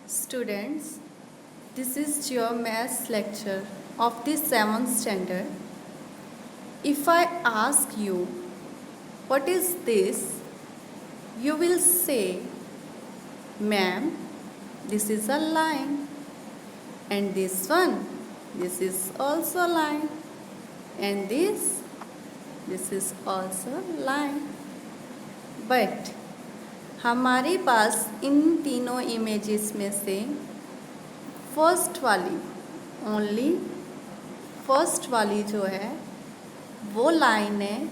Students, this is your maths lecture of the 7th standard. If I ask you, what is this? You will say, ma'am, this is a line. And this one, this is also line. And this is also line. But हमारे पास इन तीनों images में से first वाली only first वाली जो है वो line है,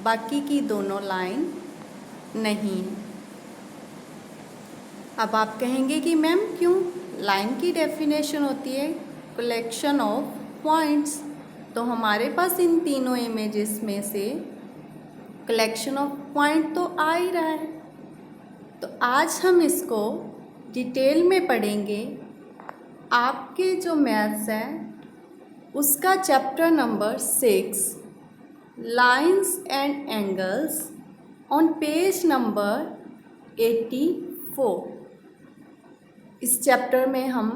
बाकी की दोनों लाइन नहीं है। अब आप कहेंगे कि मैम क्यों? लाइन की डेफिनेशन होती है कलेक्शन ऑफ पॉइंट्स, तो हमारे पास इन तीनों इमेजेस में से कलेक्शन ऑफ पॉइंट तो आ ही रहा है। तो आज हम इसको डिटेल में पढ़ेंगे। आपके जो मैथ्स है उसका chapter number 6 lines and angles on page number 84। इस चैप्टर में हम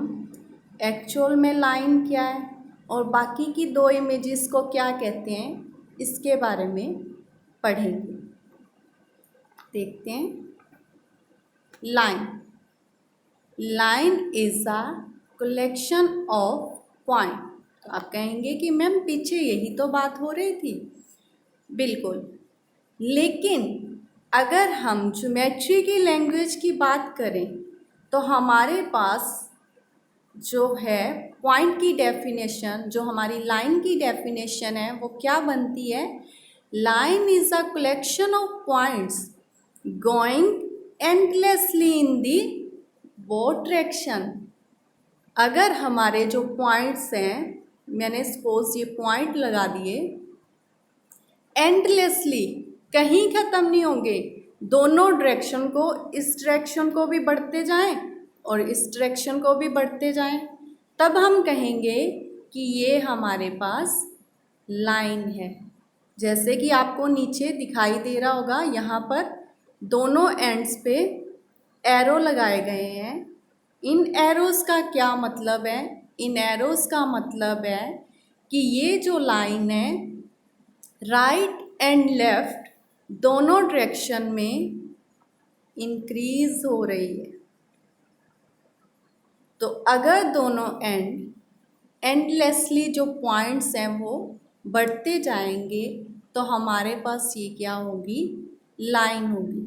एक्चुअल में लाइन क्या है और बाकी की दो इमेजेस को क्या कहते हैं इसके बारे में पढ़ेंगे। देखते हैं। Line is a collection of point. तो आप कहेंगे कि मैम पीछे यही तो बात हो रही थी। बिल्कुल, लेकिन अगर हम ज्योमेट्री की लैंग्वेज की बात करें तो हमारे पास जो है पॉइंट की डेफिनेशन, जो हमारी लाइन की डेफिनेशन है वो क्या बनती है? Line is a collection of points going endlessly in the both direction. अगर हमारे जो पॉइंट्स हैं, मैंने सपोज ये पॉइंट लगा दिए, एंडलेसली कहीं ख़त्म नहीं होंगे, दोनों डायरेक्शन को, इस डायरेक्शन को भी बढ़ते जाएं और इस डायरेक्शन को भी बढ़ते जाएं, तब हम कहेंगे कि ये हमारे पास लाइन है। जैसे कि आपको नीचे दिखाई दे रहा होगा, यहाँ पर दोनों एंड्स पे एरो लगाए गए हैं। इन एरोज़ का क्या मतलब है? इन एरोज़ का मतलब है कि ये जो लाइन है राइट एंड लेफ़्ट दोनों डायरेक्शन में इंक्रीज़ हो रही है। तो अगर दोनों एंडलेसली जो पॉइंट्स हैं वो बढ़ते जाएंगे तो हमारे पास ये क्या होगी? लाइन होगी।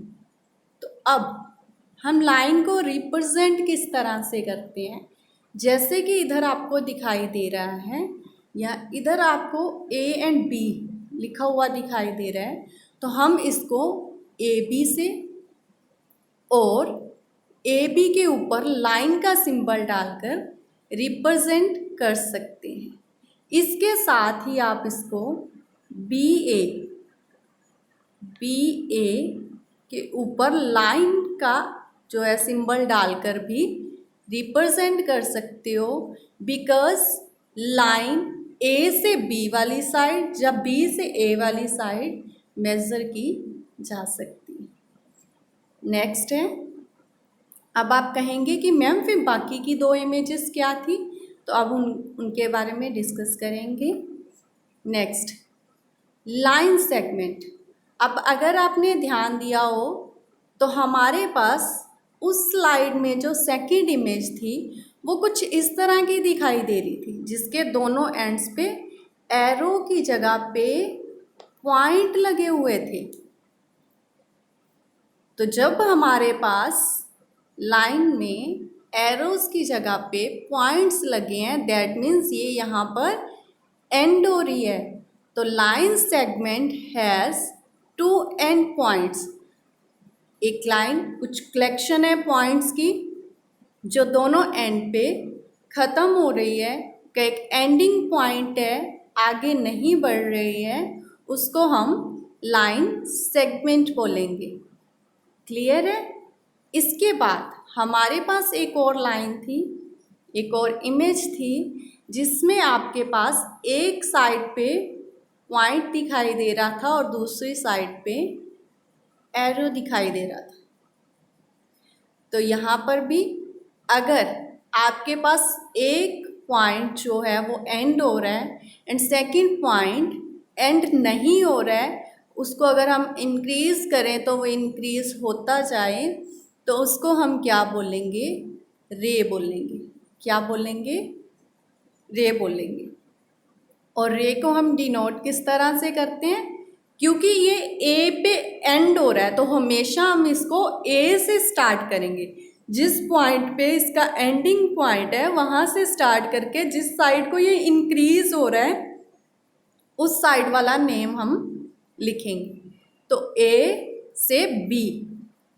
तो अब हम लाइन को रिप्रेजेंट किस तरह से करते हैं? जैसे कि इधर आपको दिखाई दे रहा है या इधर आपको ए एंड बी लिखा हुआ दिखाई दे रहा है, तो हम इसको ए बी से और ए बी के ऊपर लाइन का सिंबल डालकर रिप्रेजेंट कर सकते हैं। इसके साथ ही आप इसको बी ए के ऊपर लाइन का जो है सिंबल डालकर भी रिप्रेजेंट कर सकते हो, बिकॉज लाइन ए से बी वाली साइड या बी से ए वाली साइड मेज़र की जा सकती है। नेक्स्ट है, अब आप कहेंगे कि मैम फिर बाकी की दो इमेजेस क्या थी? तो अब उनके बारे में डिस्कस करेंगे। Next, line segment. अब अगर आपने ध्यान दिया हो तो हमारे पास उस स्लाइड में जो सेकंड इमेज थी वो कुछ इस तरह की दिखाई दे रही थी, जिसके दोनों एंड्स पे एरो की जगह पे पॉइंट लगे हुए थे। तो जब हमारे पास लाइन में एरोज की जगह पे पॉइंट्स लगे हैं, दैट मीन्स ये यहाँ पर एंड हो रही है। तो line segment has 2 and points. एक लाइन कुछ कलेक्शन है पॉइंट्स की जो दोनों एंड पे ख़त्म हो रही है, का एक एंडिंग पॉइंट है, आगे नहीं बढ़ रही है, उसको हम लाइन सेगमेंट बोलेंगे। क्लियर है? इसके बाद हमारे पास एक और लाइन थी, एक और इमेज थी, जिसमें आपके पास एक साइड पे पॉइंट दिखाई दे रहा था और दूसरी साइड पे एरो दिखाई दे रहा था। तो यहाँ पर भी अगर आपके पास एक पॉइंट जो है वो एंड हो रहा है एंड सेकंड पॉइंट एंड नहीं हो रहा है, उसको अगर हम इंक्रीज़ करें तो वो इंक्रीज़ होता जाए, तो उसको हम क्या बोलेंगे? रे बोलेंगे। क्या बोलेंगे? रे बोलेंगे। और रे को हम डिनोट किस तरह से करते हैं? क्योंकि ये ए पे एंड हो रहा है तो हमेशा हम इसको ए से स्टार्ट करेंगे। जिस पॉइंट पे इसका एंडिंग पॉइंट है वहाँ से स्टार्ट करके जिस साइड को ये इंक्रीज हो रहा है उस साइड वाला नेम हम लिखेंगे। तो ए से बी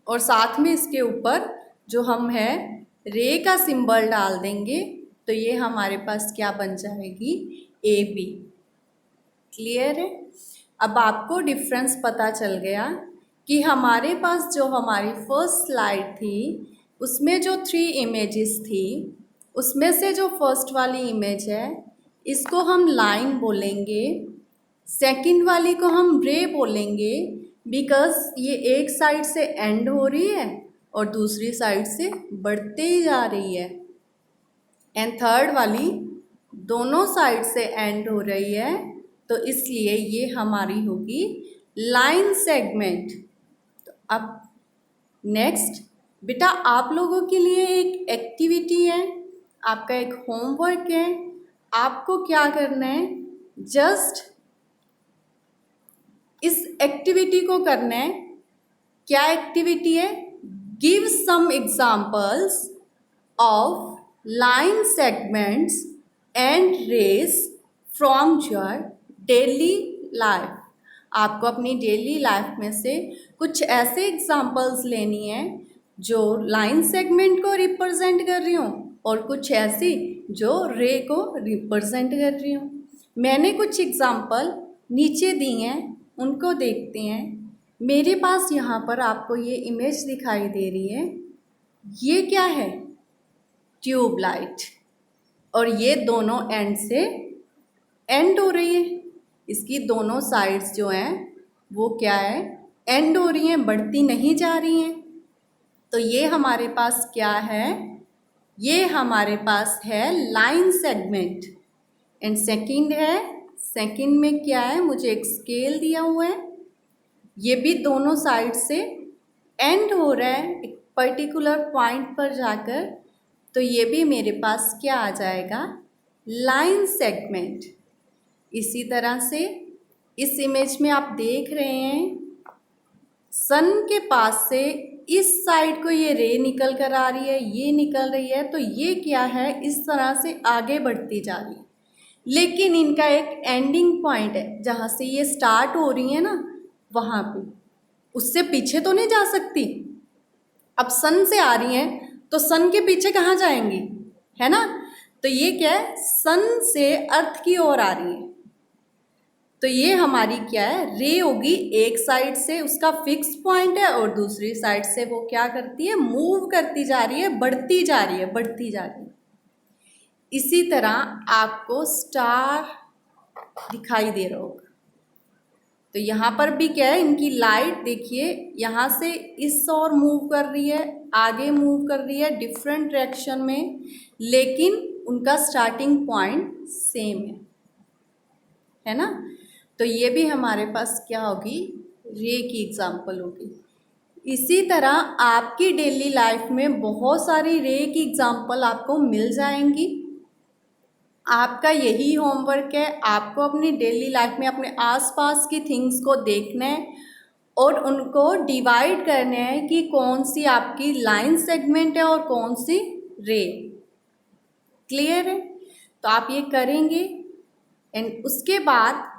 और साथ में इसके ऊपर जो हम है रे का सिंबल डाल देंगे, तो ये हमारे पास क्या बन जाएगी? A B. क्लियर है? अब आपको डिफरेंस पता चल गया कि हमारे पास जो हमारी फर्स्ट स्लाइड थी उसमें जो 3 इमेजेस थी, उसमें से जो फर्स्ट वाली इमेज है इसको हम लाइन बोलेंगे, सेकंड वाली को हम रे बोलेंगे बिकॉज ये एक साइड से एंड हो रही है और दूसरी साइड से बढ़ते ही जा रही है, एंड थर्ड वाली दोनों साइड से एंड हो रही है, तो इसलिए ये हमारी होगी लाइन सेगमेंट। तो अब नेक्स्ट बेटा आप लोगों के लिए एक एक्टिविटी है, आपका एक होमवर्क है। आपको क्या करना है? जस्ट इस एक्टिविटी को करना है। क्या एक्टिविटी है? Give some examples of line segments and rays from your daily life. आपको अपनी डेली लाइफ में से कुछ ऐसे एग्जाम्पल्स लेनी है जो लाइन सेगमेंट को रिप्रेजेंट कर रही हूँ और कुछ ऐसी जो रे को रिप्रेजेंट कर रही हूँ। मैंने कुछ एग्जाम्पल नीचे दी हैं, उनको देखते हैं। मेरे पास यहाँ पर आपको ये इमेज दिखाई दे रही है, ये क्या है? ट्यूबलाइट। और ये दोनों एंड से एंड हो रही है, इसकी दोनों साइड्स जो हैं वो क्या है? एंड हो रही हैं, बढ़ती नहीं जा रही हैं। तो ये हमारे पास क्या है? ये हमारे पास है लाइन सेगमेंट। एंड सेकंड है, सेकंड में क्या है? मुझे एक स्केल दिया हुआ है, ये भी दोनों साइड से एंड हो रहा है एक पर्टिकुलर पॉइंट पर जाकर, तो ये भी मेरे पास क्या आ जाएगा? Line segment. इसी तरह से इस इमेज में आप देख रहे हैं सन के पास से इस साइड को ये रे निकल कर आ रही है, ये निकल रही है, तो ये क्या है? इस तरह से आगे बढ़ती जा रही है, लेकिन इनका एक एंडिंग पॉइंट है जहाँ से ये स्टार्ट हो रही है ना, वहाँ पे उससे पीछे तो नहीं जा सकती। अब सन से आ रही हैं तो सन के पीछे कहाँ जाएंगी, है ना? तो ये क्या है? सन से अर्थ की ओर आ रही है, तो ये हमारी क्या है? रे होगी। एक साइड से उसका फिक्स पॉइंट है और दूसरी साइड से वो क्या करती है? मूव करती जा रही है, बढ़ती जा रही है, बढ़ती जा रही है। इसी तरह आपको स्टार दिखाई दे रहा होगा, तो यहाँ पर भी क्या है? इनकी लाइट देखिए यहाँ से इस ओर मूव कर रही है, आगे मूव कर रही है डिफरेंट डायरेक्शन में, लेकिन उनका स्टार्टिंग पॉइंट सेम है ना? तो ये भी हमारे पास क्या होगी? रे की एग्जाम्पल होगी। इसी तरह आपकी डेली लाइफ में बहुत सारी रे की एग्जाम्पल आपको मिल जाएंगी। आपका यही होमवर्क है, आपको अपनी डेली लाइफ में अपने आसपास की थिंग्स को देखना है और उनको डिवाइड करना है कि कौन सी आपकी लाइन सेगमेंट है और कौन सी रे। क्लियर है? तो आप ये करेंगे एंड उसके बाद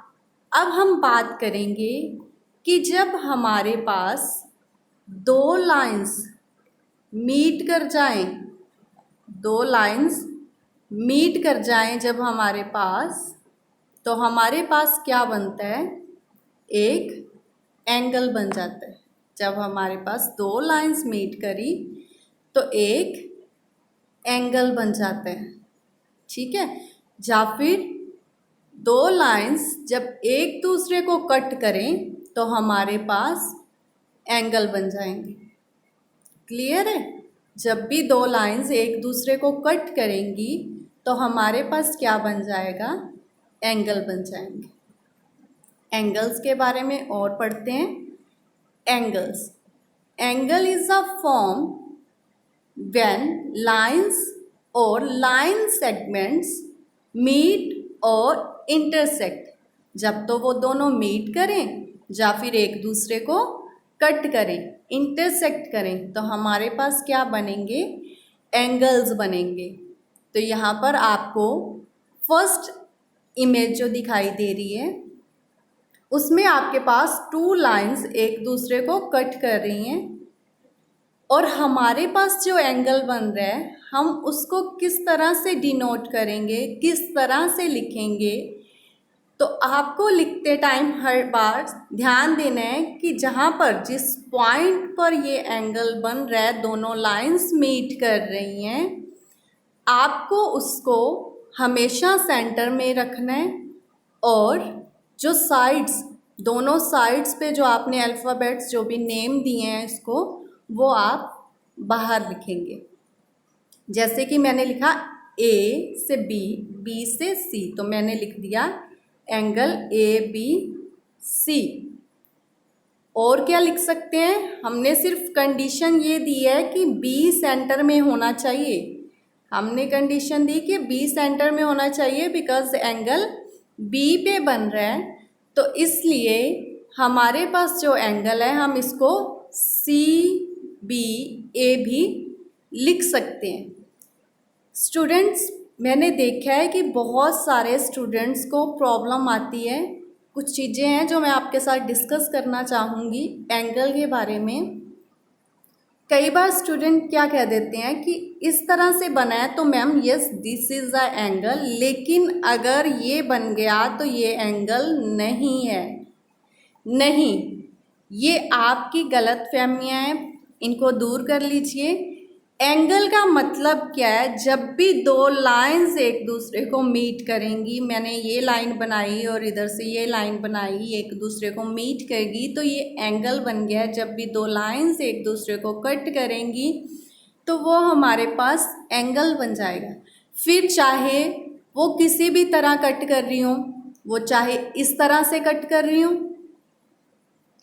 अब हम बात करेंगे कि जब हमारे पास दो लाइंस मीट कर जाएं, दो लाइंस मीट कर जाएं जब हमारे पास, तो हमारे पास क्या बनता है? एक एंगल बन जाता है। जब हमारे पास दो लाइंस मीट करी तो एक एंगल बन जाता है, ठीक है? या फिर दो लाइंस जब एक दूसरे को कट करें तो हमारे पास एंगल बन जाएंगे। क्लियर है? जब भी दो लाइंस एक दूसरे को कट करेंगी तो हमारे पास क्या बन जाएगा, एंगल बन जाएंगे। एंगल्स के बारे में और पढ़ते हैं। Angles, angle is a form when lines or line segments meet और intersect, जब तो वो दोनों मीट करें या फिर एक दूसरे को कट करें, इंटरसेक्ट करें, तो हमारे पास क्या बनेंगे, एंगल्स बनेंगे। तो यहाँ पर आपको फर्स्ट इमेज जो दिखाई दे रही है उसमें आपके पास टू लाइंस एक दूसरे को कट कर रही हैं और हमारे पास जो एंगल बन रहा है हम उसको किस तरह से डिनोट करेंगे, किस तरह से लिखेंगे। तो आपको लिखते टाइम हर बार ध्यान देना है कि जहाँ पर जिस पॉइंट पर ये एंगल बन रहा है, दोनों लाइंस मीट कर रही हैं, आपको उसको हमेशा सेंटर में रखना है और जो साइड्स, दोनों साइड्स पे जो आपने अल्फ़ाबेट्स जो भी नेम दिए हैं इसको, वो आप बाहर लिखेंगे। जैसे कि मैंने लिखा ए से बी, बी से सी, तो मैंने लिख दिया एंगल ए बी सी। और क्या लिख सकते हैं, हमने सिर्फ कंडीशन ये दी है कि बी सेंटर में होना चाहिए। हमने कंडीशन दी कि बी सेंटर में होना चाहिए बिकॉज एंगल बी पे बन रहा है, तो इसलिए हमारे पास जो एंगल है हम इसको सी बी ए भी लिख सकते हैं। स्टूडेंट्स, मैंने देखा है कि बहुत सारे स्टूडेंट्स को प्रॉब्लम आती है। कुछ चीज़ें हैं जो मैं आपके साथ डिस्कस करना चाहूँगी एंगल के बारे में। कई बार स्टूडेंट क्या कह देते हैं कि इस तरह से बना है तो ma'am yes this is a angle, लेकिन अगर ये बन गया तो ये एंगल नहीं है। नहीं, ये आपकी गलतफहमियां हैं, इनको दूर कर लीजिए। एंगल का मतलब क्या है, जब भी दो लाइंस एक दूसरे को मीट करेंगी, मैंने ये लाइन बनाई और इधर से ये लाइन बनाई, एक दूसरे को मीट करेगी तो ये एंगल बन गया है। जब भी दो लाइंस एक दूसरे को कट करेंगी तो वो हमारे पास एंगल बन जाएगा। फिर चाहे वो किसी भी तरह कट कर रही हूँ, वो चाहे इस तरह से कट कर रही हूँ,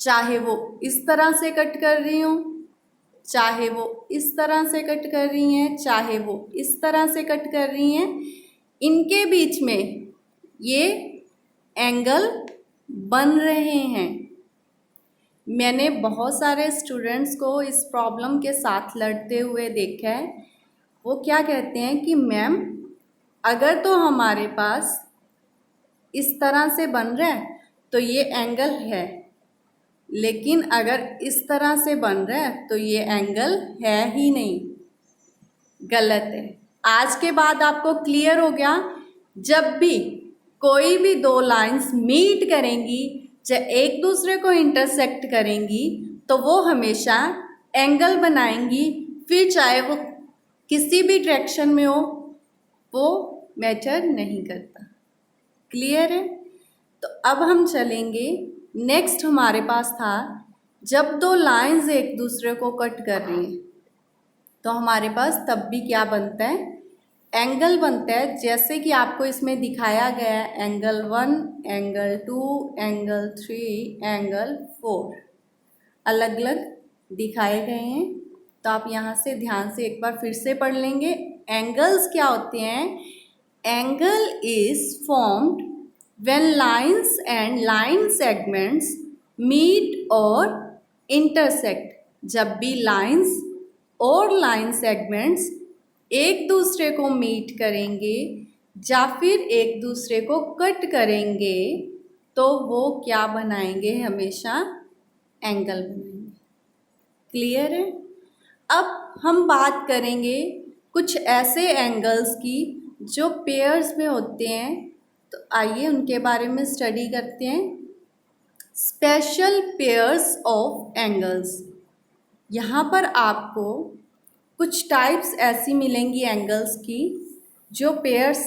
चाहे वो इस तरह से कट कर रही हूँ, चाहे वो इस तरह से कट कर रही हैं, चाहे वो इस तरह से कट कर रही हैं, इनके बीच में ये एंगल बन रहे हैं। मैंने बहुत सारे स्टूडेंट्स को इस प्रॉब्लम के साथ लड़ते हुए देखा है। वो क्या कहते हैं कि मैम अगर तो हमारे पास इस तरह से बन रहा है तो ये एंगल है, लेकिन अगर इस तरह से बन रहा है तो ये एंगल है ही नहीं, गलत है। आज के बाद आपको क्लियर हो गया, जब भी कोई भी दो लाइंस मीट करेंगी, जब एक दूसरे को इंटरसेक्ट करेंगी, तो वो हमेशा एंगल बनाएंगी। फिर चाहे वो किसी भी डायरेक्शन में हो, वो मैटर नहीं करता। क्लियर है? तो अब हम चलेंगे, नेक्स्ट हमारे पास था जब दो लाइंस एक दूसरे को कट कर रही हैं तो हमारे पास तब भी क्या बनता है, एंगल बनता है। जैसे कि आपको इसमें दिखाया गया है एंगल 1, एंगल 2, एंगल 3, एंगल 4 अलग अलग दिखाए गए हैं। तो आप यहाँ से ध्यान से एक बार फिर से पढ़ लेंगे। एंगल्स क्या होते हैं, angle is formed when lines and line segments meet और intersect, जब भी lines और line segments एक दूसरे को मीट करेंगे या फिर एक दूसरे को कट करेंगे तो वो क्या बनाएंगे, हमेशा एंगल बनाएंगे। क्लियर है? अब हम बात करेंगे कुछ ऐसे एंगल्स की जो पेयर्स में होते हैं, तो आइए उनके बारे में स्टडी करते हैं। स्पेशल पेयर्स ऑफ एंगल्स, यहाँ पर आपको कुछ टाइप्स ऐसी मिलेंगी एंगल्स की जो पेयर्स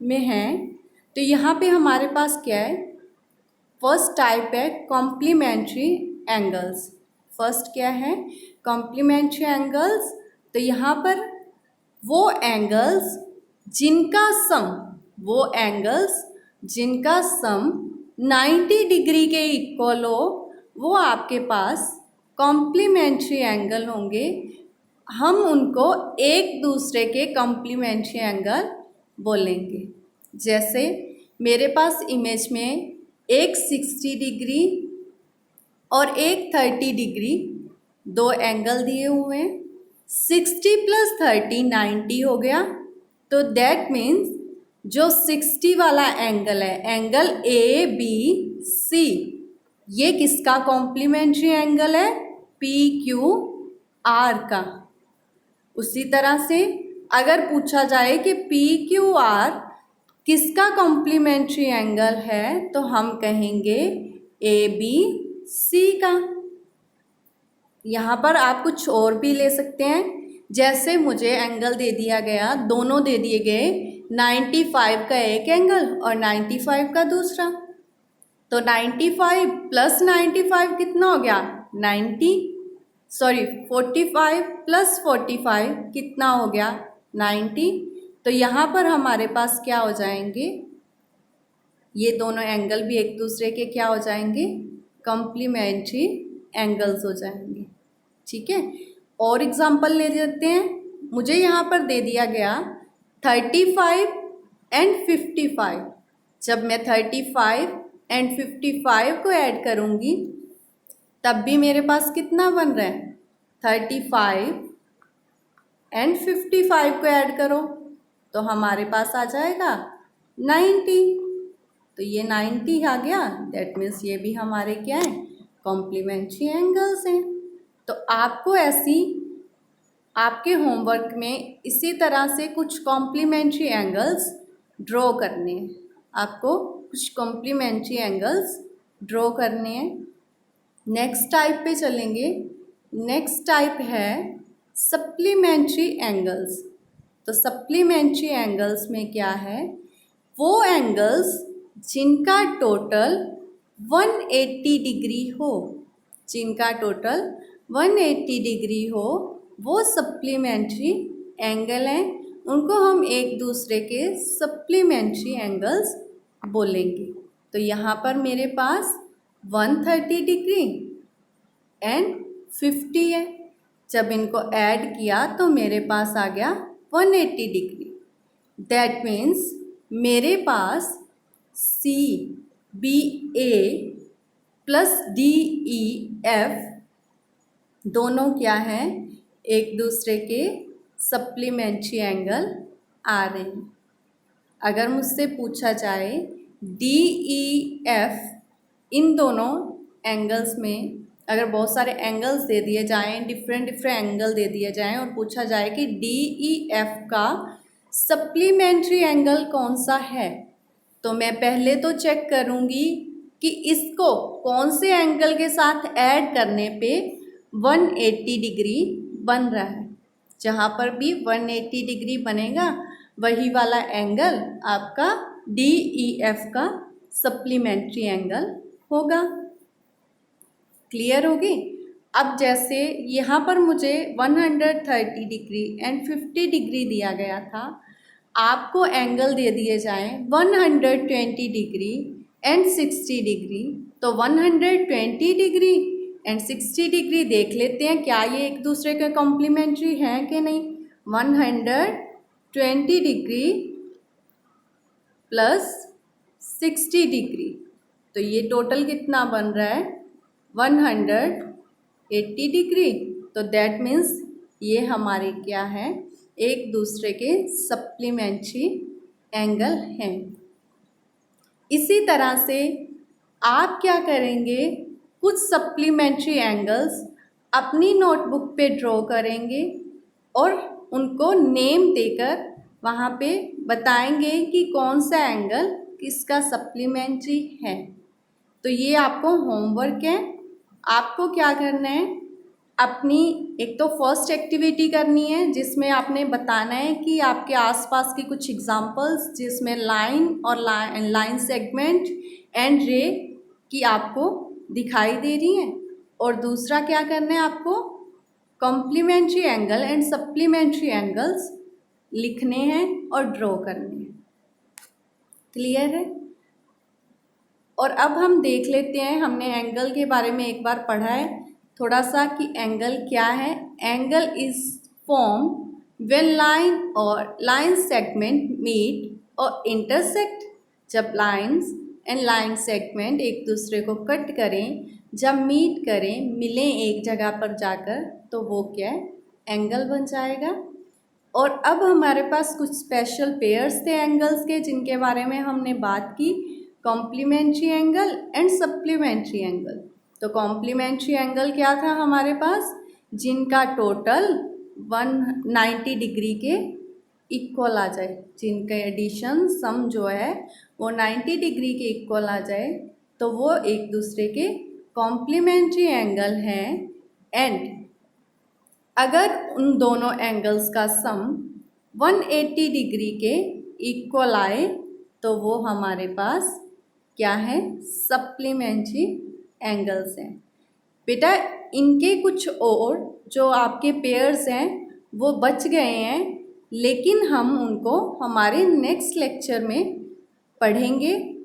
में हैं। तो यहाँ पे हमारे पास क्या है, फर्स्ट टाइप है कॉम्प्लीमेंट्री एंगल्स। फर्स्ट क्या है, कॉम्प्लीमेंट्री एंगल्स। तो यहाँ पर वो एंगल्स जिनका सम वो एंगल्स जिनका सम 90 डिग्री के इक्वल हो वो आपके पास कॉम्प्लीमेंट्री एंगल होंगे। हम उनको एक दूसरे के कॉम्प्लीमेंट्री एंगल बोलेंगे। जैसे मेरे पास इमेज में एक 60 डिग्री और एक 30 डिग्री दो एंगल दिए हुए हैं। 60 प्लस 30 90 हो गया। तो दैट मीन्स जो 60 वाला एंगल है, एंगल ए बी सी, ये किसका कॉम्प्लीमेंट्री एंगल है? पी क्यू आर का। उसी तरह से अगर पूछा जाए कि पी क्यू आर किसका कॉम्प्लीमेंट्री एंगल है, तो हम कहेंगे ए बी सी का। यहाँ पर आप कुछ और भी ले सकते हैं। जैसे मुझे एंगल दे दिया गया, दोनों दे दिए गए 95 का एक एंगल और 95 का दूसरा। तो 95 प्लस 95 कितना हो गया? 90। सॉरी 45 प्लस 45 कितना हो गया? 90। तो यहाँ पर हमारे पास क्या हो जाएंगे? ये दोनों एंगल भी एक दूसरे के क्या हो जाएंगे? कॉम्प्लीमेंट्री एंगल्स हो जाएंगे। ठीक है, और एग्जांपल ले लेते हैं। मुझे यहाँ पर दे दिया गया 35 एंड 55। जब मैं 35 एंड 55 को ऐड करूँगी तब भी मेरे पास कितना बन रहा है? 35 एंड 55 को ऐड करो तो हमारे पास आ जाएगा 90। तो ये 90 आ गया। दैट मीन्स ये भी हमारे क्या है? कॉम्प्लीमेंट्री एंगल्स हैं। तो आपको ऐसी आपके होमवर्क में इसी तरह से कुछ कॉम्प्लीमेंट्री एंगल्स ड्रॉ करने हैं। आपको कुछ कॉम्प्लीमेंट्री एंगल्स ड्रॉ करने हैं। नेक्स्ट टाइप पे चलेंगे। नेक्स्ट टाइप है सप्लीमेंट्री एंगल्स। तो सप्लीमेंट्री एंगल्स में क्या है? वो एंगल्स जिनका टोटल 180 डिग्री हो, जिनका टोटल 180 डिग्री हो, वो सप्लीमेंट्री एंगल हैं। उनको हम एक दूसरे के सप्लीमेंट्री एंगल्स बोलेंगे। तो यहाँ पर मेरे पास 130 डिग्री एंड 50 है। जब इनको ऐड किया तो मेरे पास आ गया 180 डिग्री। दैट मीन्स मेरे पास सी बी ए प्लस डी ई एफ दोनों क्या हैं? एक दूसरे के सप्लीमेंट्री एंगल आ रहे हैं। अगर मुझसे पूछा जाए डी ई एफ इन दोनों एंगल्स में, अगर बहुत सारे एंगल्स दे दिए जाएं, डिफरेंट एंगल दे दिए जाएं और पूछा जाए कि डी ई एफ का सप्लीमेंट्री एंगल कौन सा है, तो मैं पहले तो चेक करूंगी कि इसको कौन से एंगल के साथ ऐड करने पे 180 डिग्री बन रहा है। जहाँ पर भी 180 डिग्री बनेगा वही वाला एंगल आपका डी ई एफ का सप्लीमेंट्री एंगल होगा। क्लियर होगी? अब जैसे यहाँ पर मुझे 130 डिग्री एंड 50 डिग्री दिया गया था, आपको एंगल दे दिए जाएं 120 डिग्री एंड 60 डिग्री, तो 120 डिग्री एंड 60 डिग्री देख लेते हैं क्या ये एक दूसरे के कॉम्प्लीमेंट्री हैं कि नहीं। 120 डिग्री प्लस 60 डिग्री, तो ये टोटल कितना बन रहा है? 180 डिग्री। तो दैट मीन्स ये हमारे क्या है? एक दूसरे के सप्लीमेंट्री एंगल हैं। इसी तरह से आप क्या करेंगे? कुछ सप्लीमेंट्री एंगल्स अपनी नोटबुक पे ड्रॉ करेंगे और उनको नेम देकर वहाँ पे बताएंगे कि कौन सा एंगल किसका सप्लीमेंट्री है। तो ये आपको होमवर्क है। आपको क्या करना है? अपनी एक तो फर्स्ट एक्टिविटी करनी है जिसमें आपने बताना है कि आपके आसपास की कुछ एग्जांपल्स जिसमें लाइन और लाइन सेगमेंट एंड रे की आपको दिखाई दे रही हैं। और दूसरा क्या करना है आपको? Complementary angle and supplementary angles लिखने हैं और ड्रॉ करने हैं। क्लियर है? और अब हम देख लेते हैं, हमने एंगल के बारे में एक बार पढ़ा है थोड़ा सा कि एंगल क्या है। Angle is form when line और लाइन सेगमेंट मीट और इंटरसेक्ट। जब लाइंस एंड लाइन सेगमेंट एक दूसरे को कट करें, जब मीट करें, मिलें एक जगह पर जाकर, तो वो क्या है? एंगल बन जाएगा। और अब हमारे पास कुछ स्पेशल पेयर्स थे एंगल्स के जिनके बारे में हमने बात की, complementary angle and supplementary angle. तो कॉम्प्लीमेंट्री एंगल क्या था हमारे पास? जिनका टोटल 190 डिग्री के इक्वल आ जाए, जिनका एडिशन सम जो है वो 90 डिग्री के इक्वल आ जाए, तो वो एक दूसरे के कॉम्प्लीमेंट्री एंगल हैं। एंड अगर उन दोनों एंगल्स का सम 180 डिग्री के इक्वल आए तो वो हमारे पास क्या है? सप्लीमेंट्री एंगल्स हैं। बेटा इनके कुछ और जो आपके पेयर्स हैं वो बच गए हैं, लेकिन हम उनको हमारे नेक्स्ट लेक्चर में पढ़ेंगे